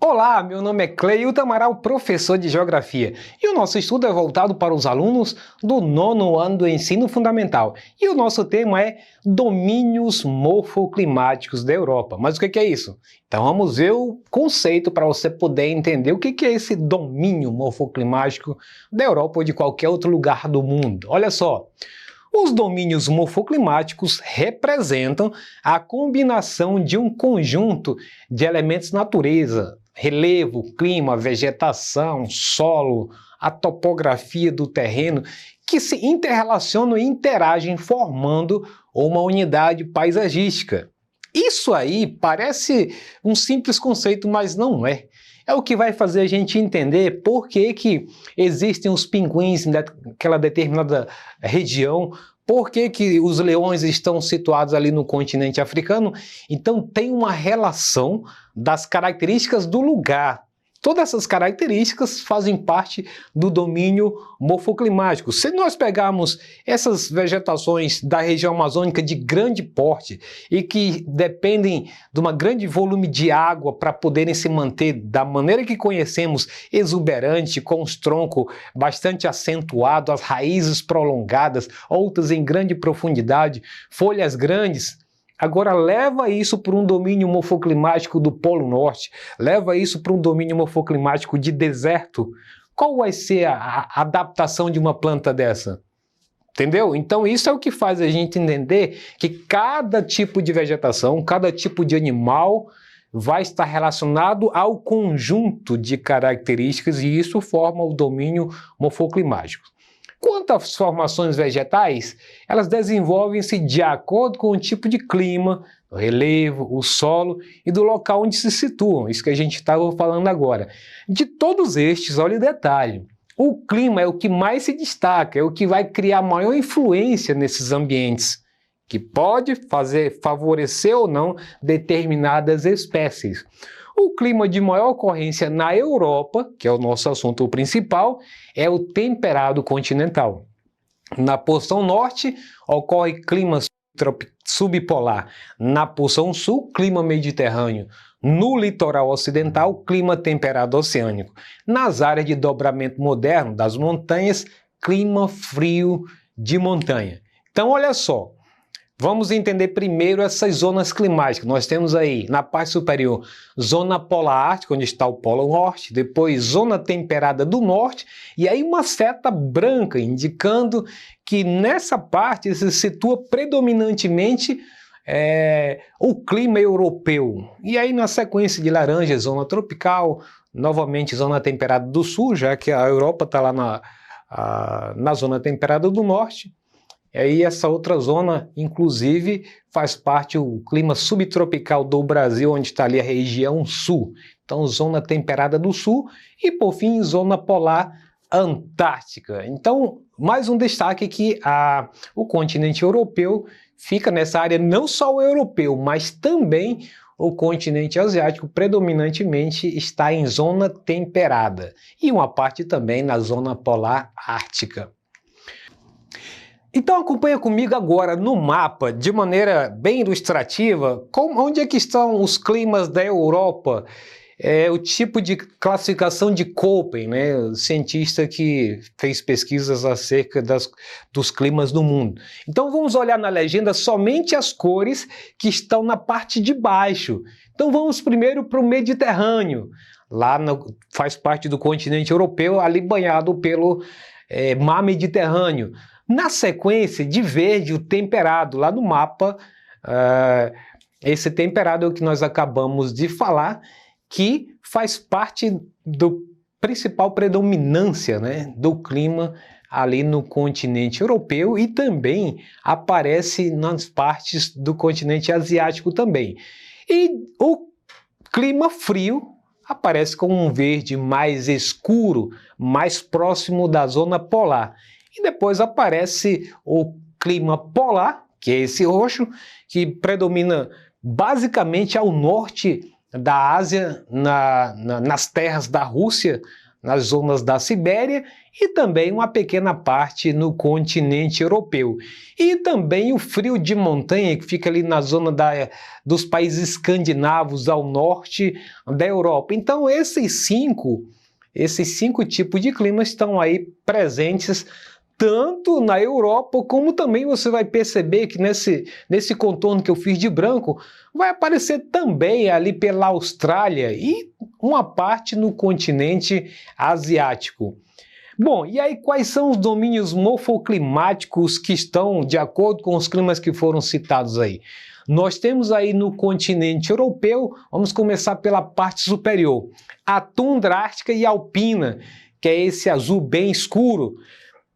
Olá, meu nome é Cleilton Amaral, professor de Geografia, e o nosso estudo é voltado para os alunos do 9º ano do ensino fundamental. E o nosso tema é domínios morfoclimáticos da Europa. Mas o que é isso? Então vamos ver o conceito para você poder entender o que é esse domínio morfoclimático da Europa ou de qualquer outro lugar do mundo. Olha só. Os domínios morfoclimáticos representam a combinação de um conjunto de elementos natureza, relevo, clima, vegetação, solo, a topografia do terreno, que se interrelacionam e interagem formando uma unidade paisagística. Isso aí parece um simples conceito, mas não é. É o que vai fazer a gente entender por que existem os pinguins naquela determinada região, por que os leões estão situados ali no continente africano. Então tem uma relação das características do lugar. Todas essas características fazem parte do domínio morfoclimático. Se nós pegarmos essas vegetações da região amazônica de grande porte e que dependem de um grande volume de água para poderem se manter da maneira que conhecemos, exuberante, com os troncos bastante acentuados, as raízes prolongadas, outras em grande profundidade, folhas grandes. Agora leva isso para um domínio morfoclimático do Polo Norte, leva isso para um domínio morfoclimático de deserto. Qual vai ser a adaptação de uma planta dessa? Entendeu? Então isso é o que faz a gente entender que cada tipo de vegetação, cada tipo de animal vai estar relacionado ao conjunto de características e isso forma o domínio morfoclimático. Quanto às formações vegetais, elas desenvolvem-se de acordo com o tipo de clima, o relevo, o solo e do local onde se situam, isso que a gente estava falando agora. De todos estes, olha o detalhe, o clima é o que mais se destaca, é o que vai criar maior influência nesses ambientes, que pode favorecer ou não determinadas espécies. O clima de maior ocorrência na Europa, que é o nosso assunto principal, é o temperado continental. Na porção norte, ocorre clima subpolar. Na porção sul, clima mediterrâneo. No litoral ocidental, clima temperado oceânico. Nas áreas de dobramento moderno das montanhas, clima frio de montanha. Então, olha só. Vamos entender primeiro essas zonas climáticas. Nós temos aí, na parte superior, zona polar ártica, onde está o Polo Norte, depois zona temperada do norte, e aí uma seta branca, indicando que nessa parte se situa predominantemente o clima europeu. E aí na sequência de laranja, zona tropical, novamente zona temperada do sul, já que a Europa está lá na zona temperada do norte. E aí essa outra zona, inclusive, faz parte do clima subtropical do Brasil, onde está ali a região sul. Então, zona temperada do sul e, por fim, zona polar antártica. Então, mais um destaque que o continente europeu fica nessa área, não só o europeu, mas também o continente asiático predominantemente está em zona temperada. E uma parte também na zona polar ártica. Então acompanha comigo agora no mapa, de maneira bem ilustrativa, onde é que estão os climas da Europa, o tipo de classificação de Köppen, né, o cientista que fez pesquisas acerca dos climas do mundo. Então vamos olhar na legenda somente as cores que estão na parte de baixo. Então vamos primeiro para o Mediterrâneo, faz parte do continente europeu, ali banhado pelo mar Mediterrâneo. Na sequência, de verde, o temperado, lá no mapa, esse temperado é o que nós acabamos de falar, que faz parte do principal predominância, né, do clima ali no continente europeu e também aparece nas partes do continente asiático também. E o clima frio aparece com um verde mais escuro, mais próximo da zona polar. E depois aparece o clima polar, que é esse roxo, que predomina basicamente ao norte da Ásia, nas terras da Rússia, nas zonas da Sibéria e também uma pequena parte no continente europeu. E também o frio de montanha, que fica ali na zona dos países escandinavos ao norte da Europa. Então esses cinco tipos de clima estão aí presentes tanto na Europa, como também você vai perceber que nesse contorno que eu fiz de branco, vai aparecer também ali pela Austrália e uma parte no continente asiático. Bom, e aí quais são os domínios morfoclimáticos que estão de acordo com os climas que foram citados aí? Nós temos aí no continente europeu, vamos começar pela parte superior, a tundra ártica e alpina, que é esse azul bem escuro.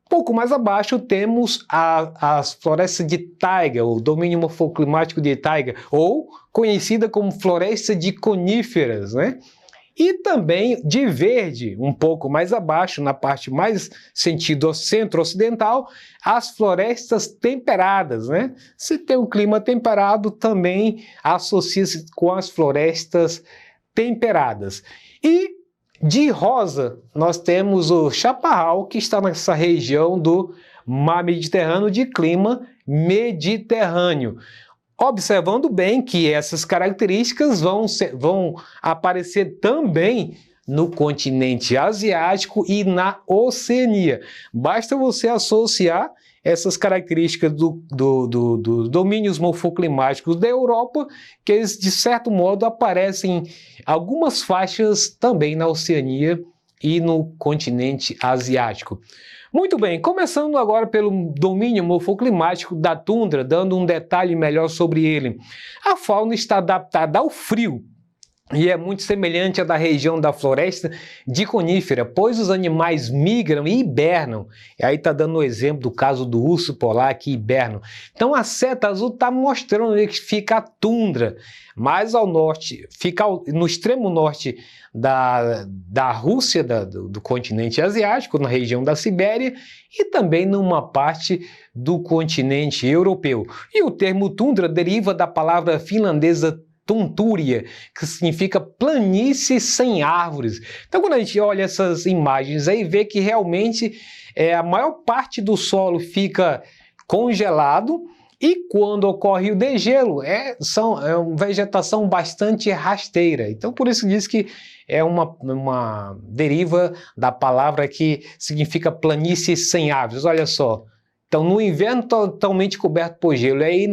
Pouco mais abaixo temos as florestas de taiga, o domínio morfoclimático de taiga, ou conhecida como floresta de coníferas, né? E também de verde, um pouco mais abaixo, na parte mais sentido centro-ocidental, as florestas temperadas, né? Se tem um clima temperado, também associa-se com as florestas temperadas. E de rosa, nós temos o chaparral, que está nessa região do mar Mediterrâneo de clima mediterrâneo. Observando bem que essas características vão aparecer também no continente asiático e na Oceania. Basta você associar essas características dos domínios morfoclimáticos da Europa, que eles, de certo modo, aparecem em algumas faixas também na Oceania e no continente asiático. Muito bem, começando agora pelo domínio morfoclimático da tundra, dando um detalhe melhor sobre ele. A fauna está adaptada ao frio, e é muito semelhante à da região da floresta de conífera, pois os animais migram e hibernam. E aí está dando o exemplo do caso do urso polar que hiberna. Então a seta azul está mostrando que fica a tundra, mais ao norte, fica no extremo norte da Rússia, do continente asiático, na região da Sibéria, e também numa parte do continente europeu. E o termo tundra deriva da palavra finlandesa Tuntúria, que significa planície sem árvores. Então, quando a gente olha essas imagens aí, vê que realmente a maior parte do solo fica congelado e quando ocorre o degelo, é uma vegetação bastante rasteira. Então, por isso diz que é uma deriva da palavra que significa planície sem árvores. Olha só. Então, no inverno, totalmente coberto por gelo. E aí,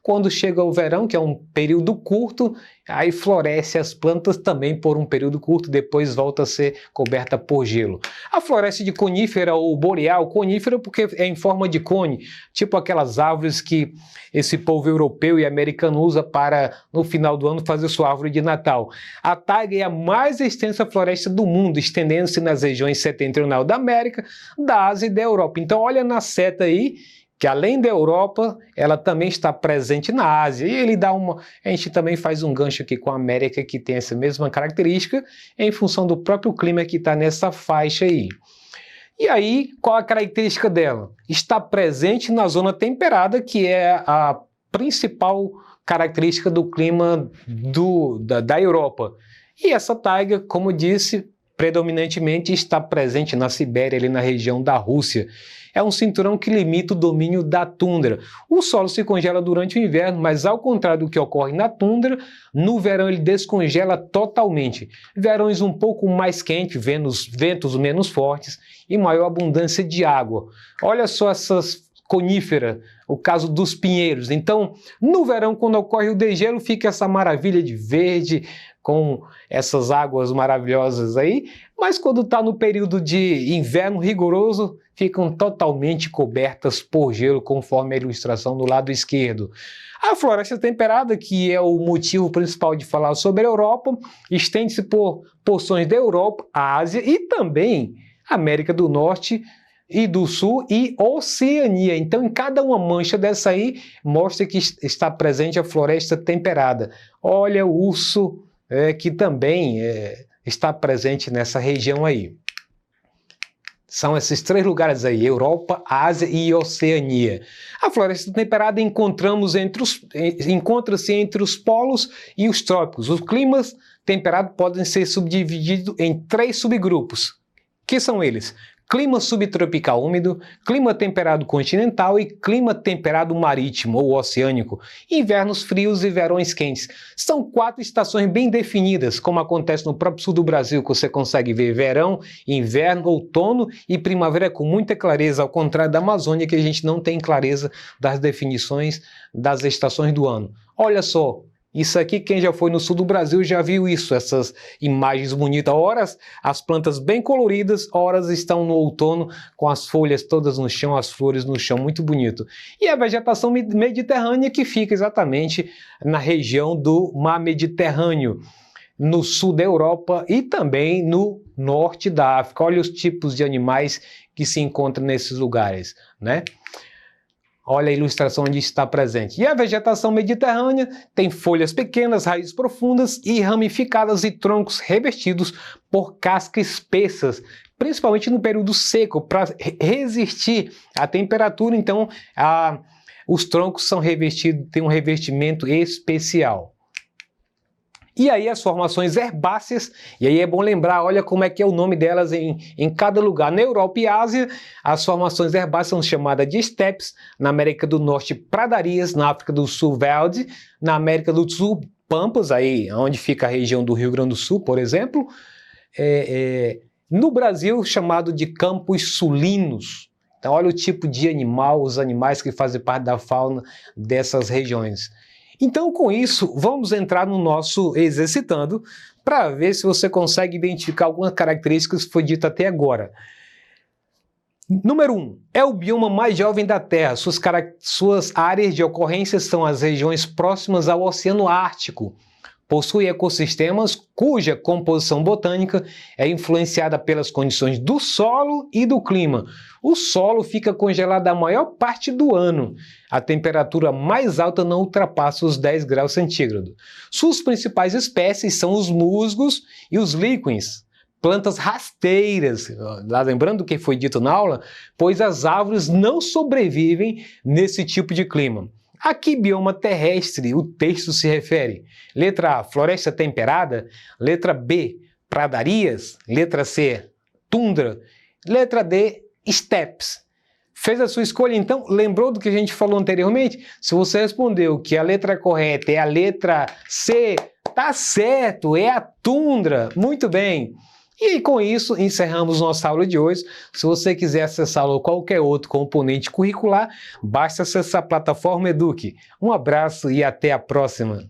quando chega o verão, que é um período curto, aí floresce as plantas também por um período curto, depois volta a ser coberta por gelo. A floresta de conífera ou boreal, conífera porque é em forma de cone, tipo aquelas árvores que esse povo europeu e americano usa para, no final do ano, fazer sua árvore de Natal. A taiga é a mais extensa floresta do mundo, estendendo-se nas regiões setentrional da América, da Ásia e da Europa. Então, olha na seta aí, que além da Europa, ela também está presente na Ásia. E ele a gente também faz um gancho aqui com a América, que tem essa mesma característica, em função do próprio clima que está nessa faixa aí. E aí, qual a característica dela? Está presente na zona temperada, que é a principal característica do clima da Europa. E essa taiga, como disse, predominantemente está presente na Sibéria, ali na região da Rússia. É um cinturão que limita o domínio da tundra. O solo se congela durante o inverno, mas ao contrário do que ocorre na tundra, no verão ele descongela totalmente. Verões um pouco mais quentes, ventos menos fortes e maior abundância de água. Olha só essas coníferas, o caso dos pinheiros. Então, no verão, quando ocorre o degelo, fica essa maravilha de verde, com essas águas maravilhosas aí, mas quando está no período de inverno rigoroso, ficam totalmente cobertas por gelo, conforme a ilustração do lado esquerdo. A floresta temperada, que é o motivo principal de falar sobre a Europa, estende-se por porções da Europa, Ásia e também América do Norte e do Sul e Oceania. Então, em cada uma mancha dessa aí, mostra que está presente a floresta temperada. Olha o urso, que também está presente nessa região aí. São esses três lugares aí, Europa, Ásia e Oceania. A floresta temperada encontra-se entre os polos e os trópicos. Os climas temperados podem ser subdivididos em 3 subgrupos, que são eles: clima subtropical úmido, clima temperado continental e clima temperado marítimo ou oceânico, invernos frios e verões quentes. São 4 estações bem definidas, como acontece no próprio sul do Brasil, que você consegue ver verão, inverno, outono e primavera com muita clareza, ao contrário da Amazônia, que a gente não tem clareza das definições das estações do ano. Olha só, isso aqui, quem já foi no sul do Brasil já viu isso, essas imagens bonitas. Horas as plantas bem coloridas, horas estão no outono com as folhas todas no chão, as flores no chão, muito bonito. E a vegetação mediterrânea, que fica exatamente na região do Mar Mediterrâneo, no sul da Europa e também no norte da África. Olha os tipos de animais que se encontram nesses lugares, né? Olha a ilustração onde está presente. E a vegetação mediterrânea tem folhas pequenas, raízes profundas e ramificadas e troncos revestidos por cascas espessas, principalmente no período seco, para resistir à temperatura. Então, os troncos são revestidos, têm um revestimento especial. E aí as formações herbáceas, e aí é bom lembrar, olha como é que é o nome delas em cada lugar. Na Europa e Ásia, as formações herbáceas são chamadas de estepes, na América do Norte, pradarias, na África do Sul, velde, na América do Sul, pampas, aí onde fica a região do Rio Grande do Sul, por exemplo, no Brasil, chamado de campos sulinos. Então olha o tipo de animal, os animais que fazem parte da fauna dessas regiões. Então, com isso, vamos entrar no nosso exercitando para ver se você consegue identificar algumas características que foi dito até agora. Número 1. É o bioma mais jovem da Terra. Suas áreas de ocorrência são as regiões próximas ao Oceano Ártico. Possui ecossistemas cuja composição botânica é influenciada pelas condições do solo e do clima. O solo fica congelado a maior parte do ano. A temperatura mais alta não ultrapassa os 10 graus centígrados. Suas principais espécies são os musgos e os líquens, plantas rasteiras, lembrando o que foi dito na aula, pois as árvores não sobrevivem nesse tipo de clima. A que bioma terrestre o texto se refere? Letra A, floresta temperada. Letra B, pradarias. Letra C, tundra. Letra D, estepes. Fez a sua escolha, então? Lembrou do que a gente falou anteriormente? Se você respondeu que a letra correta é a letra C, tá certo, é a tundra. Muito bem. E com isso, encerramos nossa aula de hoje. Se você quiser acessá-lo ou qualquer outro componente curricular, basta acessar a plataforma Eduque. Um abraço e até a próxima!